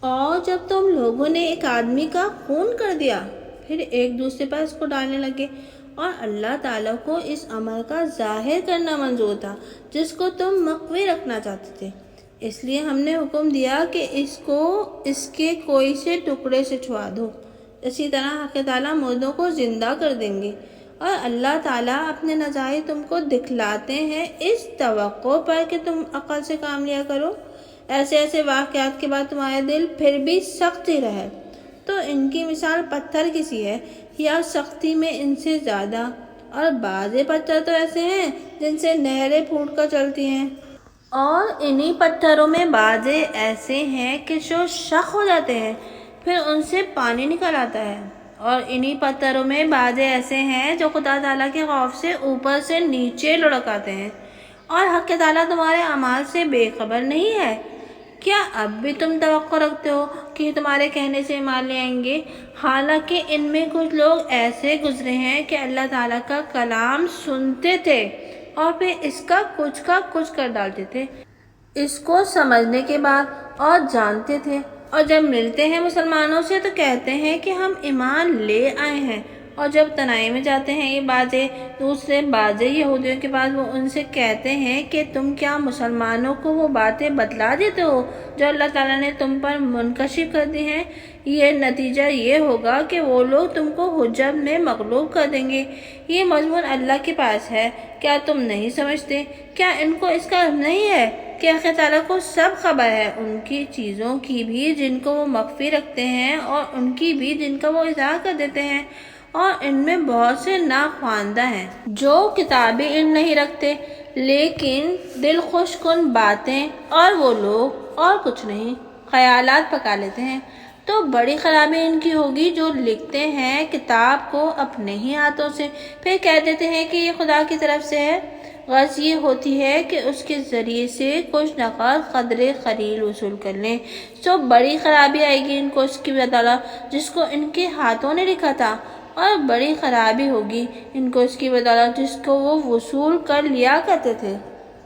اور جب تم لوگوں نے ایک آدمی کا خون کر دیا پھر ایک دوسرے پر اس کو ڈالنے لگے، اور اللہ تعالیٰ کو اس عمل کا ظاہر کرنا منظور تھا جس کو تم مخفی رکھنا چاہتے تھے، اس لیے ہم نے حکم دیا کہ اس کو اس کے کوئی سے ٹکڑے سے چھوا دو۔ اسی طرح حق تعالیٰ مردوں کو زندہ کر دیں گے، اور اللہ تعالیٰ اپنے نظائر تم کو دکھلاتے ہیں اس توقع پر کہ تم عقل سے کام لیا کرو۔ ایسے واقعات کے بعد تمہارے دل پھر بھی سخت ہی رہے تو ان کی مثال پتھر کی سی ہے، یا سختی میں ان سے زیادہ، اور بعض پتھر تو ایسے ہیں جن سے نہریں پھوٹ کر چلتی ہیں، اور انہی پتھروں میں بعض ایسے ہیں کہ جو شق ہو جاتے ہیں پھر ان سے پانی نکل آتا ہے، اور انہی پتھروں میں بعض ایسے ہیں جو خدا تعالیٰ کے خوف سے اوپر سے نیچے لڑک آتے ہیں۔ اور حق تعالیٰ تمہارے اعمال سے بے خبر نہیں ہے؟ کیا اب بھی تم توقع رکھتے ہو کہ تمہارے کہنے سے ایمان لے آئیں گے؟ حالانکہ ان میں کچھ لوگ ایسے گزرے ہیں کہ اللہ تعالیٰ کا کلام سنتے تھے اور پھر اس کا کچھ کر ڈالتے تھے، اس کو سمجھنے کے بعد، اور جانتے تھے، اور جب ملتے ہیں مسلمانوں سے تو کہتے ہیں کہ ہم ایمان لے آئے ہیں، اور جب تنہائی میں جاتے ہیں یہ دوسرے یہودیوں کے پاس، وہ ان سے کہتے ہیں کہ تم کیا مسلمانوں کو وہ باتیں بتلا دیتے ہو جو اللہ تعالیٰ نے تم پر منکشف کر دی ہیں؟ یہ نتیجہ یہ ہوگا کہ وہ لوگ تم کو حجت میں مغلوب کر دیں گے۔ یہ مضمون اللہ کے پاس ہے، کیا تم نہیں سمجھتے؟ کیا ان کو اس کا علم نہیں ہے کہ اللہ تعالیٰ کو سب خبر ہے، ان کی چیزوں کی بھی جن کو وہ مخفی رکھتے ہیں اور ان کی بھی جن کا وہ اظہار کر دیتے ہیں، اور ان میں بہت سے ناخواندہ ہیں جو کتابی علم نہیں رکھتے لیکن دل خوش کن باتیں، اور وہ لوگ اور کچھ نہیں خیالات پکا لیتے ہیں۔ تو بڑی خرابی ان کی ہوگی جو لکھتے ہیں کتاب کو اپنے ہی ہاتھوں سے، پھر کہہ دیتے ہیں کہ یہ خدا کی طرف سے ہے۔ غرض یہ ہوتی ہے کہ اس کے ذریعے سے کچھ نہ قدر خلیل وصول کر لیں، تو بڑی خرابی آئے گی ان کو اس کی بدولت جس کو ان کے ہاتھوں نے لکھا تھا، اور بڑی خرابی ہوگی ان کو اس کی بدولت جس کو وہ وصول کر لیا کرتے تھے۔